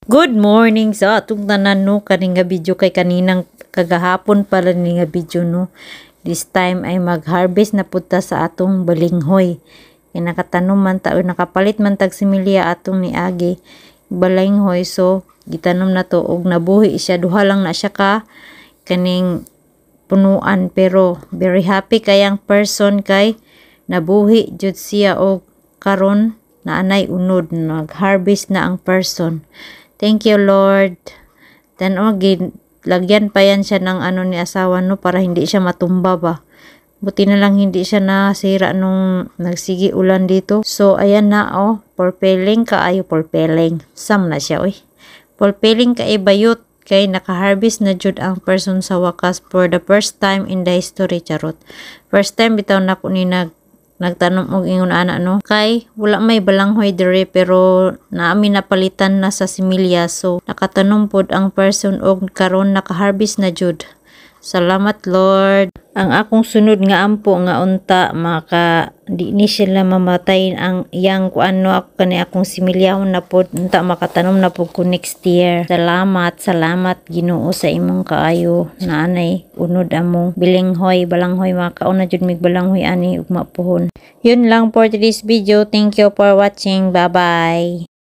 Good morning sa atong tanan no, kaning nga video kay kaninang kagahapon pala ni nga video no. This time ay mag-harvest na punta sa atong balinghoy. Kay nakatanom man ta o nakapalit man tag similya atong niagi balinghoy, so gitanom na to og nabuhi siya, duha lang na siya ka kaning punuan, pero very happy kayang person kay nabuhi jud siya og karon na anay unod, nag-harvest na ang person. Thank you, Lord. Then, lagyan pa yan siya ng ano ni asawa no, para hindi siya matumba ba. Buti na lang hindi siya nasira nung nagsigi ulan dito. So, ayan na purpeling kaayo, purpeling. Sam na siya, Purpeling kay bayot, kay naka-harvest na jud ang person sa wakas for the first time in the history, charot. First time bitaw na ko ni nagtanom og ingon ana no, kay wala may balanghoy dire pero naami napalitan na sa similya, so nakatanom pod ang person og karon naka-harvest na jud. Salamat Lord. Ang akong sunod nga ampo nga unta maka di ni sila mamatay ang iyang kuano, ako kani akong similyahon na pod unta makatanom na pod ko next year. Salamat Ginoo sa imong kaayo na anay unod among bilinghoy balanghoy, makauna jud mig balanghoy ani ug mapuhon. Yun lang for today's video. Thank you for watching. Bye bye.